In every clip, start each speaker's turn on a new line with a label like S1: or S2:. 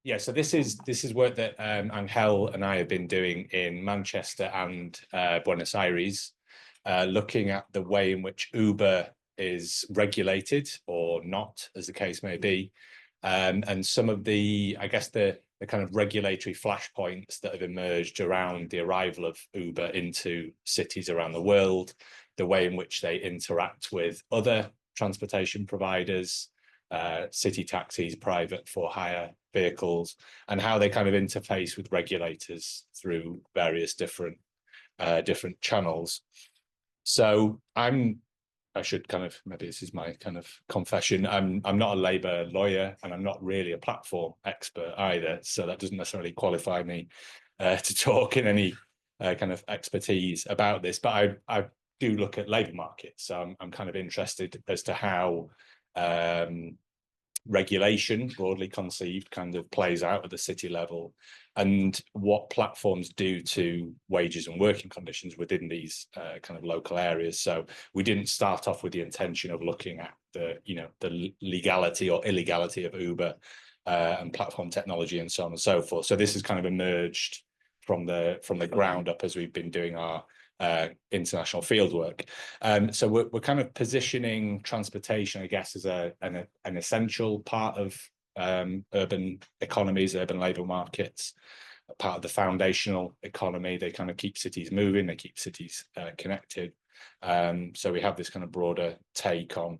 S1: Yeah, so this is work that Angel and I have been doing in Manchester and Buenos Aires, looking at the way in which Uber is regulated or not, as the case may be, and some of the, I guess, the kind of regulatory flashpoints that have emerged around the arrival of Uber into cities around the world, the way in which they interact with other transportation providers, city taxis, private for hire vehicles, and how they kind of interface with regulators through various different channels. So I should kind of, maybe this is my kind of confession. I'm not a Labour lawyer, and I'm not really a platform expert either. So that doesn't necessarily qualify me to talk in any kind of expertise about this. But I do look at labour markets. So I'm kind of interested as to how regulation, broadly conceived, kind of plays out at the city level, and what platforms do to wages and working conditions within these kind of local areas. So we didn't start off with the intention of looking at the legality or illegality of Uber and platform technology and so on and so forth. So this has kind of emerged from the ground up as we've been doing our international fieldwork. So we're kind of positioning transportation, I guess, as an essential part of urban economies, urban labour markets, part of the foundational economy. They kind of keep cities moving, they keep cities connected. So we have this kind of broader take on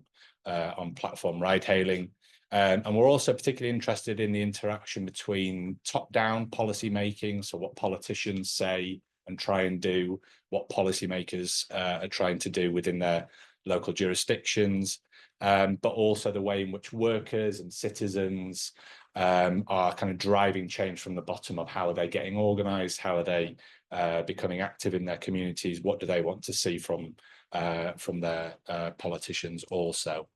S1: platform ride hailing. And we're also particularly interested in the interaction between top-down policy making, so what politicians say and try and do, what policymakers are trying to do within their local jurisdictions, but also the way in which workers and citizens are kind of driving change from the bottom of how are they getting organised, how are they becoming active in their communities, what do they want to see from their politicians also.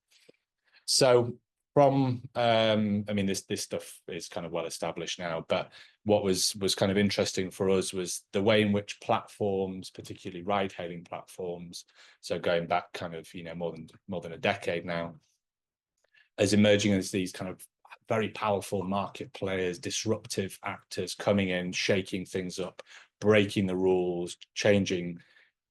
S1: So from, I mean, this stuff is kind of well established now, but what was kind of interesting for us was the way in which platforms, particularly ride-hailing platforms, so going back kind of more than a decade now, as emerging as these kind of very powerful market players, disruptive actors coming in, shaking things up, breaking the rules, changing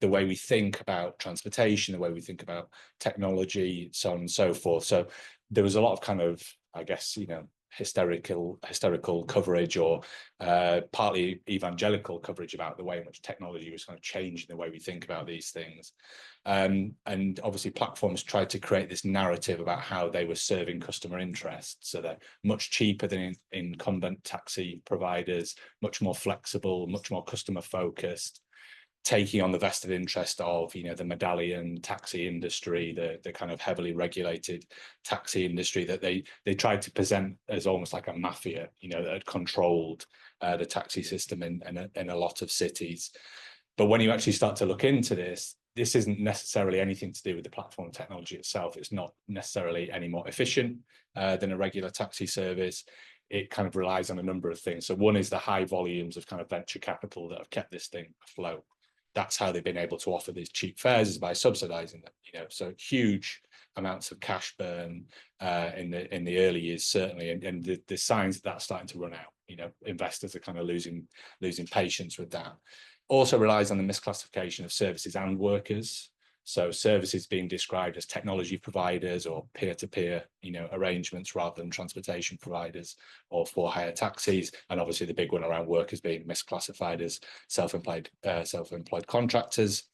S1: the way we think about transportation, the way we think about technology, so on and so forth. So there was a lot of kind of, I guess, hysterical coverage, or partly evangelical coverage about the way in which technology was kind of changing the way we think about these things. And obviously platforms tried to create this narrative about how they were serving customer interests. So they're much cheaper than incumbent taxi providers, much more flexible, much more customer focused, taking on the vested interest of, the medallion taxi industry, the kind of heavily regulated taxi industry that they tried to present as almost like a mafia, that had controlled the taxi system in a lot of cities. But when you actually start to look into this isn't necessarily anything to do with the platform technology itself. It's not necessarily any more efficient than a regular taxi service. It kind of relies on a number of things. So one is the high volumes of kind of venture capital that have kept this thing afloat. That's how they've been able to offer these cheap fares, is by subsidizing them, so huge amounts of cash burn in the early years, certainly, and the signs that that's starting to run out. Investors are kind of losing patience with that. Also relies on the misclassification of services and workers. So services being described as technology providers or peer-to-peer, arrangements rather than transportation providers or for hire taxis. And obviously the big one around workers being misclassified as self-employed contractors.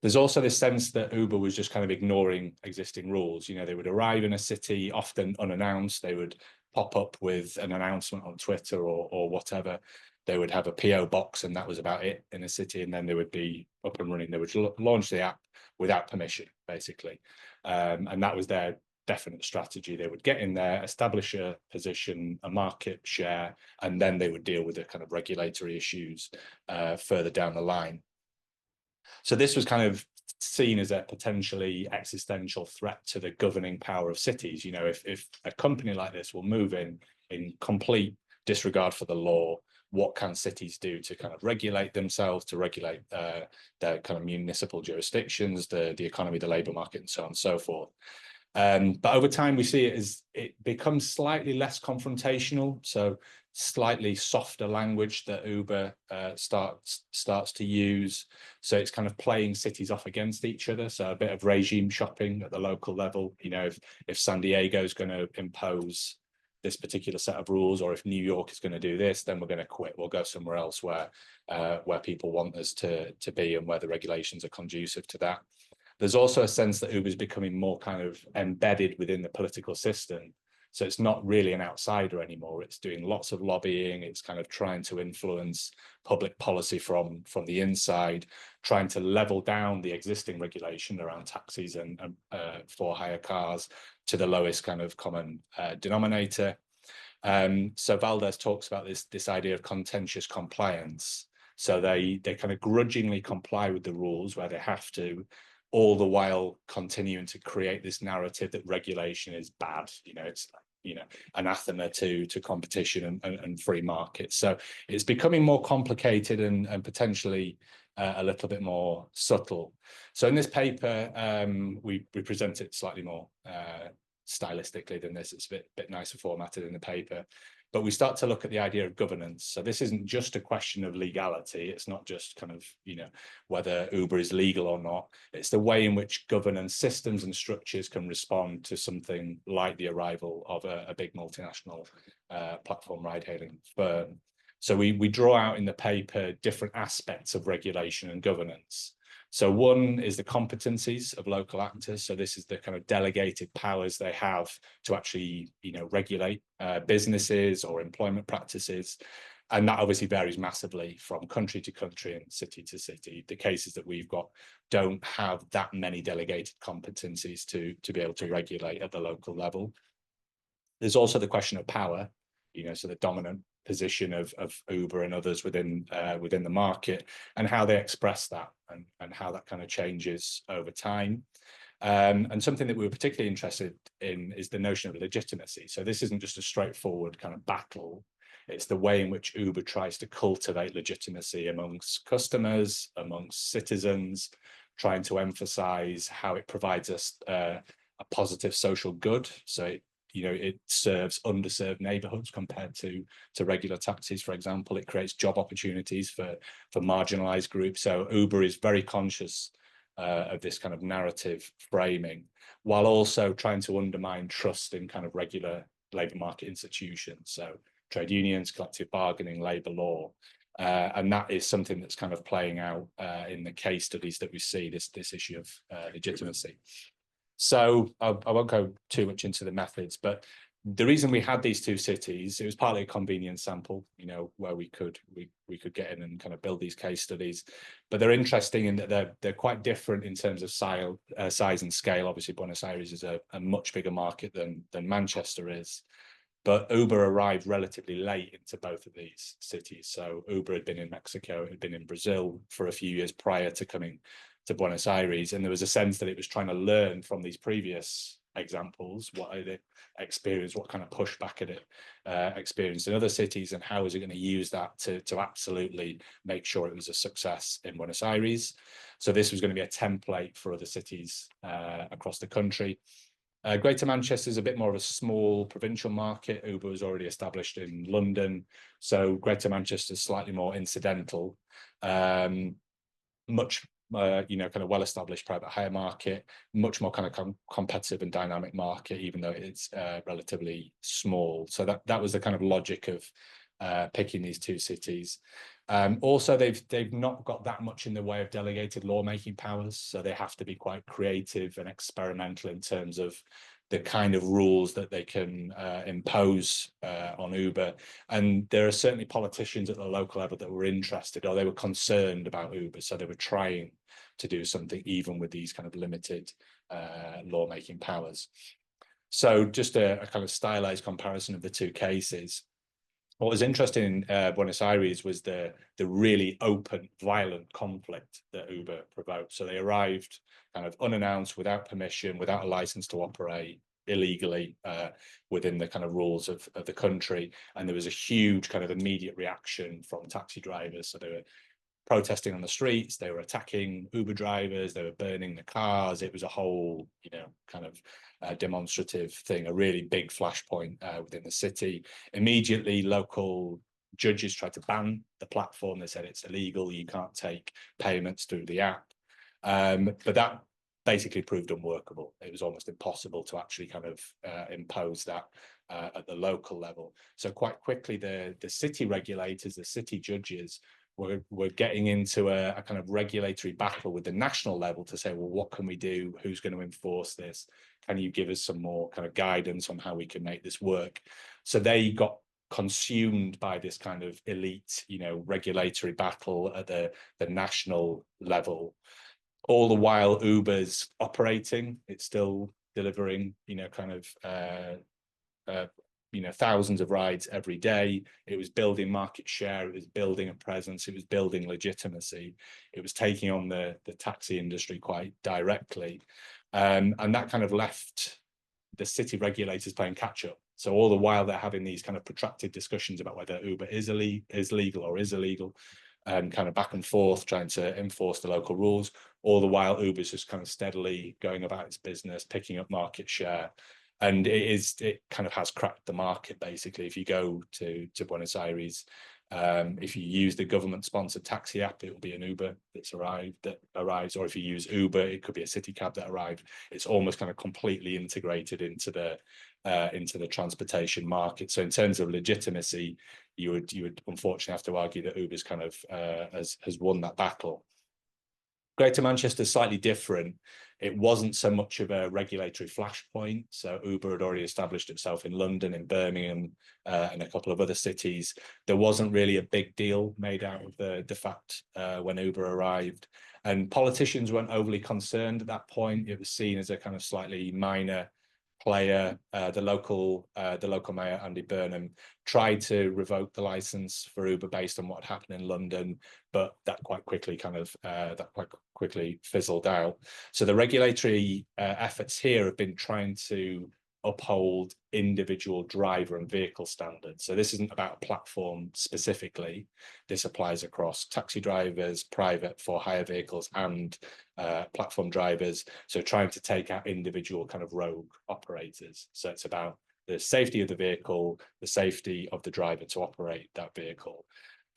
S1: There's also this sense that Uber was just kind of ignoring existing rules. They would arrive in a city, often unannounced. They would pop up with an announcement on Twitter or whatever. They would have a PO box, and that was about it in a city, and then they would be up and running. They would launch the app without permission, basically. And that was their definite strategy. They would get in there, establish a position, a market share, and then they would deal with the kind of regulatory issues further down the line. So this was kind of seen as a potentially existential threat to the governing power of cities. If a company like this will move in complete disregard for the law, what can cities do to kind of regulate themselves, to regulate their kind of municipal jurisdictions, the economy, the labour market, and so on and so forth. But over time, we see it becomes slightly less confrontational. So slightly softer language that Uber starts to use. So it's kind of playing cities off against each other. So a bit of regime shopping at the local level. You know, if San Diego is going to impose this particular set of rules, or if New York is going to do this, then we're going to quit. We'll go somewhere else where people want us to be, and where the regulations are conducive to that. There's also a sense that Uber is becoming more kind of embedded within the political system. So it's not really an outsider anymore. It's doing lots of lobbying. It's kind of trying to influence public policy from the inside, trying to level down the existing regulation around taxis and for hire cars to the lowest kind of common denominator. So Valdez talks about this idea of contentious compliance. So they kind of grudgingly comply with the rules where they have to, all the while continuing to create this narrative that regulation is bad. You know, it's, you know, anathema to competition and free markets. So it's becoming more complicated and potentially a little bit more subtle. So in this paper, we present it slightly more stylistically than this. It's a bit nicer formatted in the paper. But we start to look at the idea of governance. So this isn't just a question of legality. It's not just kind of, you know, whether Uber is legal or not. It's the way in which governance systems and structures can respond to something like the arrival of a big multinational platform ride-hailing firm. So we draw out in the paper different aspects of regulation and governance. So one is the competencies of local actors. So this is the kind of delegated powers they have to actually, you know, regulate businesses or employment practices. And that obviously varies massively from country to country and city to city. The cases that we've got don't have that many delegated competencies to be able to regulate at the local level. There's also the question of power, you know, so the dominant position of Uber and others within the market, and how they express that, and how that kind of changes over time. And something that we were particularly interested in is the notion of legitimacy. So this isn't just a straightforward kind of battle. It's the way in which Uber tries to cultivate legitimacy amongst customers, amongst citizens, trying to emphasize how it provides us a positive social good. So it serves underserved neighborhoods compared to regular taxis, for example. It creates job opportunities for marginalized groups. So Uber is very conscious of this kind of narrative framing, while also trying to undermine trust in kind of regular labor market institutions. So trade unions, collective bargaining, labor law. And that is something that's kind of playing out in the case studies that we see, this issue of legitimacy. So I won't go too much into the methods, but the reason we had these two cities, it was partly a convenience sample, you know, where we could get in and kind of build these case studies. But they're interesting in that they're quite different in terms of size and scale. Obviously, Buenos Aires is a much bigger market than Manchester is. But Uber arrived relatively late into both of these cities. So Uber had been in Mexico, it had been in Brazil for a few years prior to coming to Buenos Aires, and there was a sense that it was trying to learn from these previous examples, what it experienced, what kind of pushback it experienced in other cities, and how is it going to use that to absolutely make sure it was a success in Buenos Aires. So this was going to be a template for other cities across the country. Greater Manchester is a bit more of a small provincial market. Uber was already established in London, so Greater Manchester is slightly more incidental. Much kind of well-established private hire market, much more kind of competitive and dynamic market, even though it's relatively small. So that was the kind of logic of picking these two cities. Also, they've not got that much in the way of delegated lawmaking powers, so they have to be quite creative and experimental in terms of the kind of rules that they can impose on Uber. And there are certainly politicians at the local level that were interested, or they were concerned about Uber, so they were trying to do something even with these kind of limited lawmaking powers. So just a kind of stylized comparison of the two cases. What was interesting in Buenos Aires was the really open, violent conflict that Uber provoked. So they arrived kind of unannounced, without permission, without a license to operate, illegally within the kind of rules of the country. And there was a huge kind of immediate reaction from taxi drivers. So they were protesting on the streets, they were attacking Uber drivers, they were burning the cars. It was a whole, kind of demonstrative thing, a really big flashpoint within the city. Immediately, local judges tried to ban the platform. They said it's illegal, you can't take payments through the app. But that basically proved unworkable. It was almost impossible to actually kind of impose that at the local level. So quite quickly, the city regulators, the city judges were getting into a kind of regulatory battle with the national level to say, well, what can we do? Who's going to enforce this? Can you give us some more kind of guidance on how we can make this work? So they got consumed by this kind of elite, regulatory battle at the national level. All the while Uber's operating, it's still delivering, kind of, thousands of rides every day. It was building market share, it was building a presence, it was building legitimacy. It was taking on the taxi industry quite directly. And that kind of left the city regulators playing catch up. So all the while they're having these kind of protracted discussions about whether Uber is legal or is illegal, and kind of back and forth trying to enforce the local rules. All the while Uber's just kind of steadily going about its business, picking up market share. And it kind of has cracked the market, basically. If you go to Buenos Aires, if you use the government-sponsored taxi app, it will be an Uber that arrives, or if you use Uber, it could be a city cab that arrived. It's almost kind of completely integrated into the transportation market. So in terms of legitimacy, you would unfortunately have to argue that Uber's kind of has won that battle. Greater Manchester is slightly different. It wasn't so much of a regulatory flashpoint. So Uber had already established itself in London, in Birmingham, and a couple of other cities. There wasn't really a big deal made out of the fact when Uber arrived. And politicians weren't overly concerned at that point. It was seen as a kind of slightly minor player. The local mayor, Andy Burnham, tried to revoke the license for Uber based on what had happened in London, but that quite quickly fizzled out. So the regulatory efforts here have been trying to uphold individual driver and vehicle standards. So this isn't about a platform specifically. This applies across taxi drivers, private for-hire vehicles, and platform drivers. So trying to take out individual kind of rogue operators. So it's about the safety of the vehicle, the safety of the driver to operate that vehicle.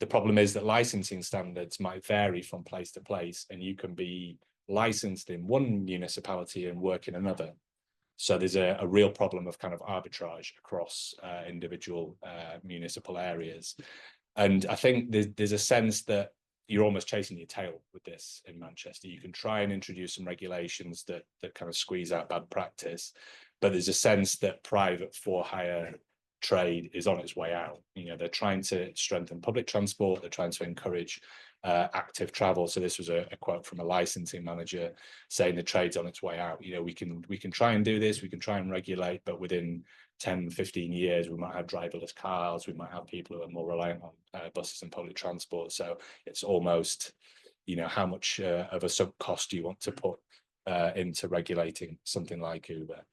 S1: The problem is that licensing standards might vary from place to place, and you can be licensed in one municipality and work in another. So there's a real problem of kind of arbitrage across individual municipal areas. And I think there's a sense that you're almost chasing your tail with this in Manchester. You can try and introduce some regulations that kind of squeeze out bad practice, but there's a sense that private for-hire trade is on its way out. They're trying to strengthen public transport. They're trying to encourage active travel. So this was a quote from a licensing manager saying the trade's on its way out. We can try and do this, we can try and regulate, but within 10, 15 years, we might have driverless cars, we might have people who are more reliant on buses and public transport. So it's almost, how much of a sunk cost do you want to put into regulating something like Uber?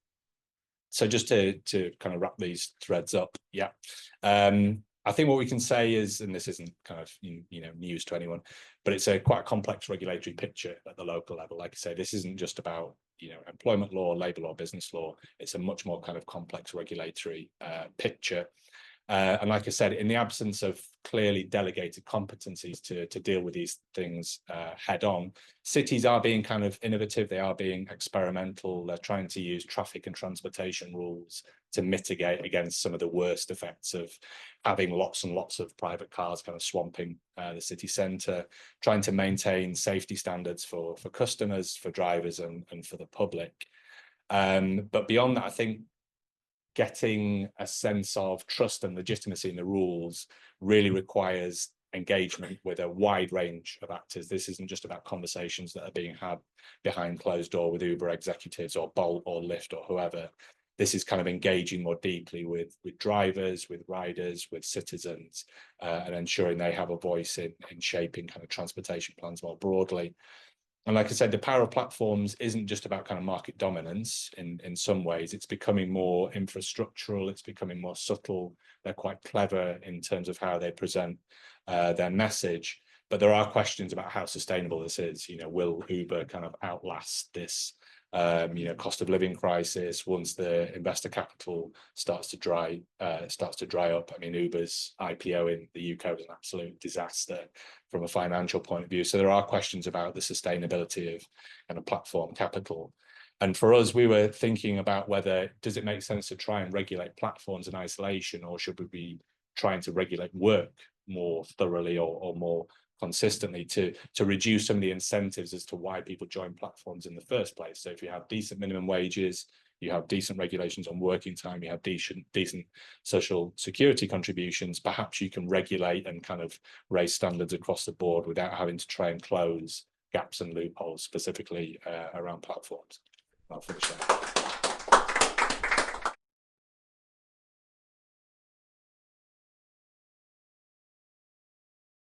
S1: So just to kind of wrap these threads up, I think what we can say is, and this isn't kind of news to anyone, but it's quite a complex regulatory picture at the local level. Like I say, this isn't just about employment law, labour law, business law. It's a much more kind of complex regulatory picture. And like I said, in the absence of clearly delegated competencies to deal with these things head on, cities are being kind of innovative. They are being experimental. They're trying to use traffic and transportation rules to mitigate against some of the worst effects of having lots and lots of private cars kind of swamping the city centre, trying to maintain safety standards for customers, for drivers, and for the public. But beyond that, I think getting a sense of trust and legitimacy in the rules really requires engagement with a wide range of actors. This isn't just about conversations that are being had behind closed door with Uber executives or Bolt or Lyft or whoever. This is kind of engaging more deeply with drivers, with riders, with citizens, and ensuring they have a voice in shaping kind of transportation plans more broadly. And like I said, the power of platforms isn't just about kind of market dominance in some ways. It's becoming more infrastructural. It's becoming more subtle. They're quite clever in terms of how they present their message. But there are questions about how sustainable this is. Will Uber kind of outlast this cost of living crisis, once the investor capital starts to dry up. I mean, Uber's IPO in the UK was an absolute disaster from a financial point of view. So there are questions about the sustainability of kind of platform capital. And for us, we were thinking about whether, does it make sense to try and regulate platforms in isolation, or should we be trying to regulate work more thoroughly or more consistently to reduce some of the incentives as to why people join platforms in the first place. So if you have decent minimum wages, you have decent regulations on working time, you have decent social security contributions, perhaps you can regulate and kind of raise standards across the board without having to try and close gaps and loopholes specifically around platforms. I'll finish there.